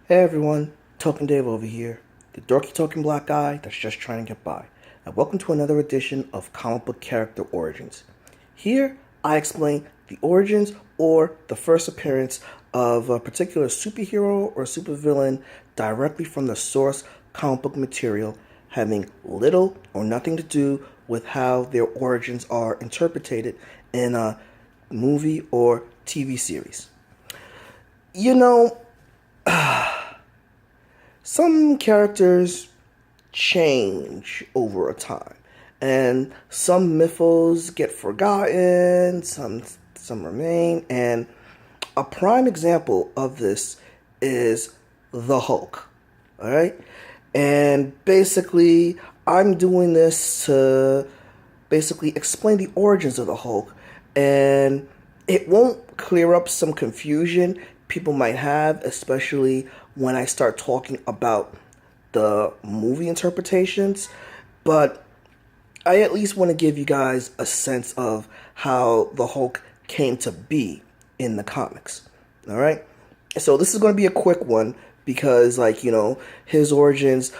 Hey everyone, Token Dave over here, the dorky talking black guy that's just trying to get by, and welcome to another edition of Comic Book Character Origins. Here, I explain the origins or the first appearance of a particular superhero or supervillain directly from the source comic book material, having little or nothing to do with how their origins are interpreted in a movie or TV series. You know, some characters change over a time, and some mythos get forgotten, some remain, and a prime example of this is the Hulk. All right, and basically, I'm doing this to basically explain the origins of the Hulk, and it won't clear up some confusion people might have, especially when I start talking about the movie interpretations, but I at least want to give you guys a sense of how the Hulk came to be in the comics. All right? So this is going to be a quick one because, his origins,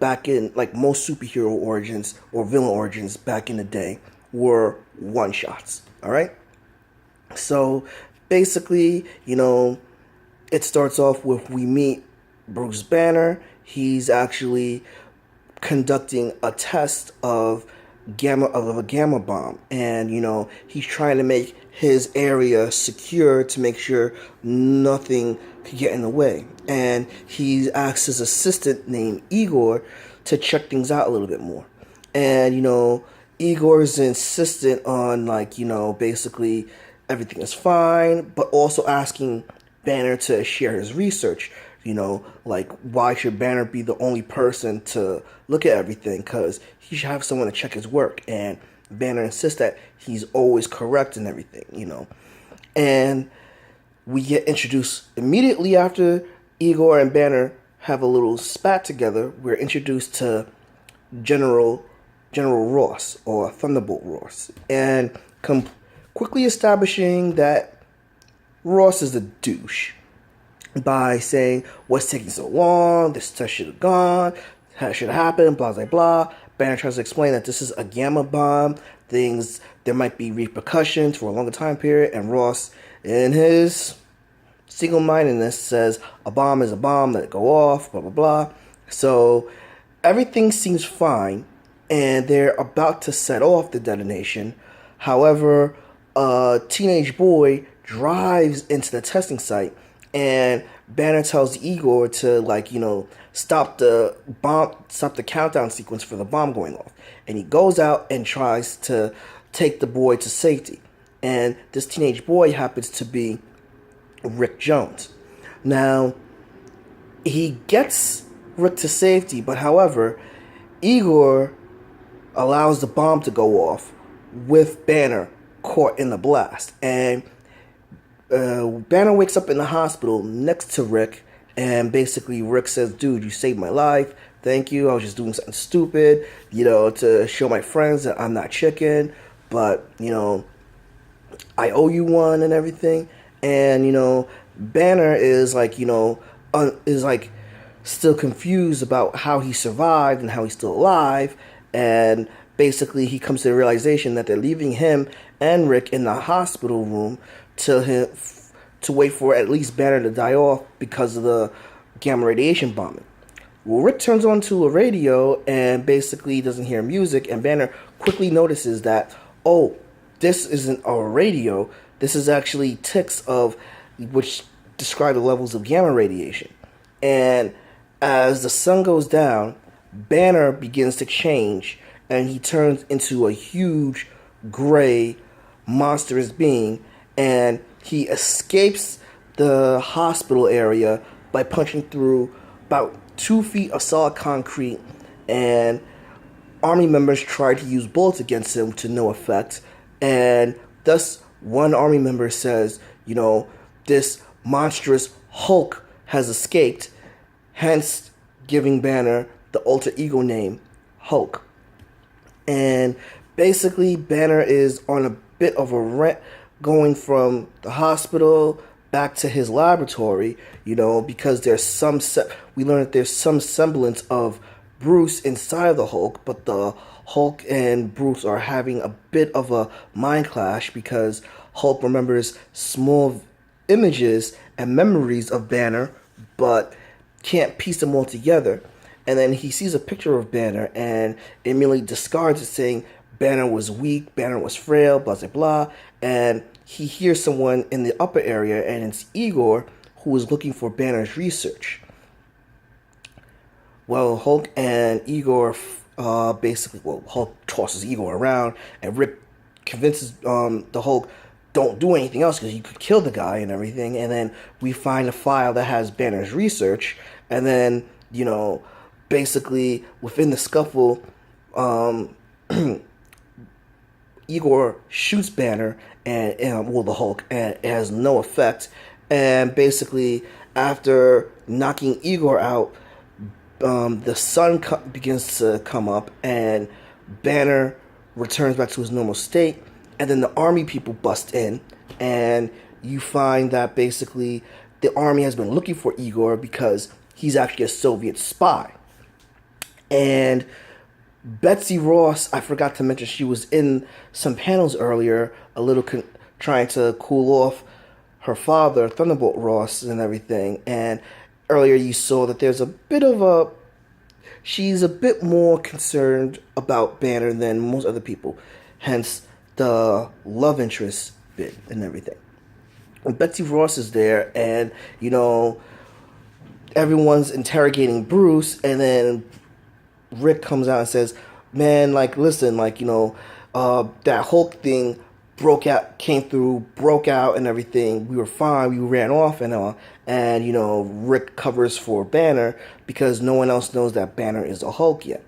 back in, most superhero origins or villain origins back in the day were one shots. All right? So basically, it starts off with we meet Bruce Banner. He's actually conducting a test of a gamma bomb, and he's trying to make his area secure to make sure nothing could get in the way. And he asks his assistant named Igor to check things out a little bit more. And Igor's insistent on basically everything is fine, but also asking Banner to share his research. Why should Banner be the only person to look at everything? Because he should have someone to check his work. And Banner insists that he's always correct in everything. And we get introduced immediately after Igor and Banner have a little spat together. We're introduced to General Ross, or Thunderbolt Ross, and quickly establishing that Ross is a douche by saying, what's taking so long? This test should have gone. That should have happened, blah, blah, blah. Banner tries to explain that this is a gamma bomb. There might be repercussions for a longer time period. And Ross, in his single-mindedness, says, a bomb is a bomb, let it go off, blah, blah, blah. So everything seems fine, and they're about to set off the detonation. However, a teenage boy drives into the testing site, and Banner tells Igor to stop the countdown sequence for the bomb going off. And he goes out and tries to take the boy to safety. And this teenage boy happens to be Rick Jones. Now, he gets Rick to safety, but however, Igor allows the bomb to go off with Banner caught in the blast. And Banner wakes up in the hospital next to Rick, and basically Rick says, dude, you saved my life. Thank you. I was just doing something stupid, to show my friends that I'm not chicken, but, I owe you one and everything. And, Banner is still confused about how he survived and how he's still alive. And basically he comes to the realization that they're leaving him and Rick in the hospital room to wait for at least Banner to die off because of the gamma radiation bombing. Well, Rick turns on to a radio and basically doesn't hear music, and Banner quickly notices that, oh, this isn't a radio, this is actually ticks of which describe the levels of gamma radiation. And as the sun goes down, Banner begins to change, and he turns into a huge gray monstrous being, and he escapes the hospital area by punching through about 2 feet of solid concrete, and army members tried to use bullets against him to no effect. And thus one army member says, this monstrous Hulk has escaped, hence giving Banner the alter ego name Hulk. And basically Banner is on a bit of a rant, going from the hospital back to his laboratory, because we learn that there's some semblance of Bruce inside of the Hulk, but the Hulk and Bruce are having a bit of a mind clash because Hulk remembers small images and memories of Banner, but can't piece them all together. And then he sees a picture of Banner and immediately discards it, saying Banner was weak, Banner was frail, blah, blah, blah. And he hears someone in the upper area, and it's Igor, who is looking for Banner's research. Well, Hulk and Igor Hulk tosses Igor around, and Rick convinces the Hulk, don't do anything else because you could kill the guy and everything. And then we find a file that has Banner's research, and then, basically within the scuffle, Igor shoots Banner and the Hulk, and it has no effect. And basically, after knocking Igor out, the sun begins to come up, and Banner returns back to his normal state. And then the army people bust in, and you find that basically the army has been looking for Igor because he's actually a Soviet spy. And Betsy Ross, I forgot to mention, she was in some panels earlier, a little trying to cool off her father, Thunderbolt Ross, and everything. And earlier you saw that there's a bit of she's a bit more concerned about Banner than most other people, hence the love interest bit and everything. And Betsy Ross is there, and, everyone's interrogating Bruce, and then Rick comes out and says, man, listen, that Hulk thing broke out and everything. We were fine. We ran off and all. And, Rick covers for Banner because no one else knows that Banner is a Hulk yet.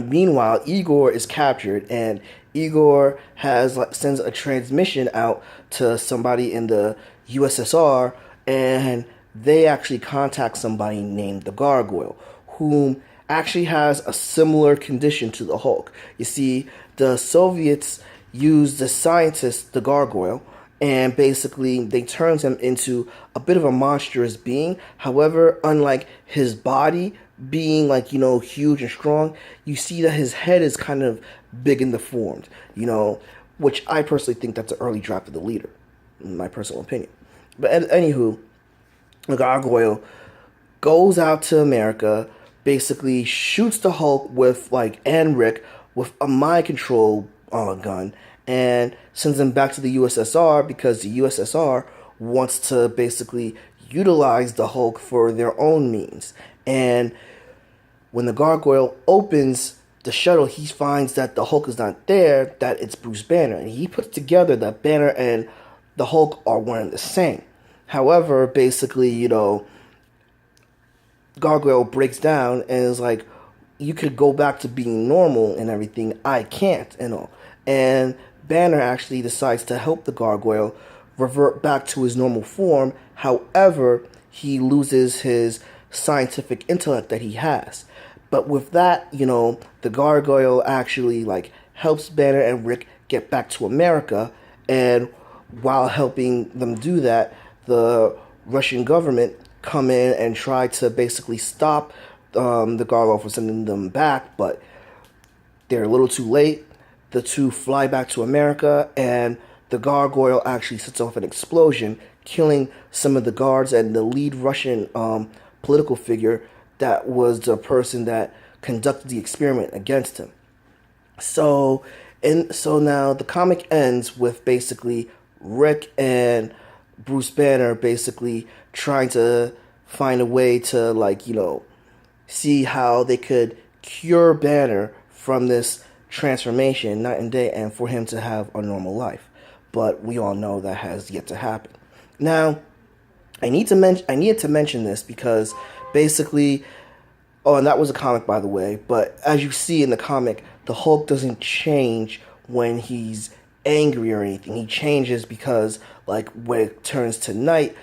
Meanwhile, Igor is captured, and Igor sends a transmission out to somebody in the USSR, and they actually contact somebody named the Gargoyle, whom actually has a similar condition to the Hulk. You see, the Soviets used the scientist, the Gargoyle, and basically they turned him into a bit of a monstrous being. However, unlike his body being huge and strong, you see that his head is kind of big and deformed, which I personally think that's an early draft of the leader, in my personal opinion. But anywho, the Gargoyle goes out to America, basically shoots the Hulk and Rick with a mind control gun, and sends them back to the USSR because the USSR wants to basically utilize the Hulk for their own means. And when the Gargoyle opens the shuttle, he finds that the Hulk is not there, that it's Bruce Banner. And he puts together that Banner and the Hulk are one and the same. However, basically, Gargoyle breaks down and is like, you could go back to being normal and everything. I can't, and all. And Banner actually decides to help the Gargoyle revert back to his normal form. However, he loses his scientific intellect that he has. But with that, the Gargoyle actually helps Banner and Rick get back to America. And while helping them do that, the Russian government come in and try to basically stop the Gargoyle from sending them back, but they're a little too late. The two fly back to America, and the Gargoyle actually sets off an explosion, killing some of the guards and the lead Russian political figure that was the person that conducted the experiment against him. So now the comic ends with basically Rick and Bruce Banner basically trying to find a way to see how they could cure Banner from this transformation night and day, and for him to have a normal life. But we all know that has yet to happen. Now, I needed to mention this because basically, and that was a comic, by the way, but as you see in the comic, the Hulk doesn't change when he's angry or anything. He changes because when it turns to night,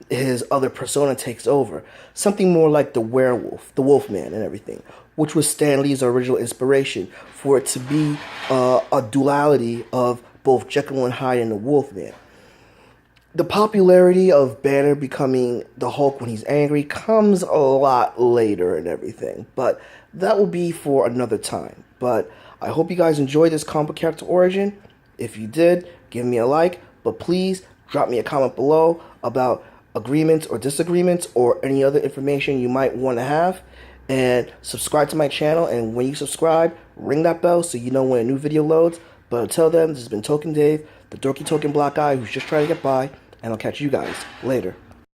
his other persona takes over. Something more like the werewolf, the Wolfman and everything, which was Stan Lee's original inspiration for it to be a duality of both Jekyll and Hyde and the Wolfman. the popularity of Banner becoming the Hulk when he's angry comes a lot later and everything, but that will be for another time. But I hope you guys enjoyed this comic character origin. If you did, give me a like, but please drop me a comment below about agreements or disagreements or any other information you might want to have. And subscribe to my channel, and when you subscribe, ring that bell so you know when a new video loads. But until then, this has been Token Dave, the dorky token black guy who's just trying to get by, and I'll catch you guys later.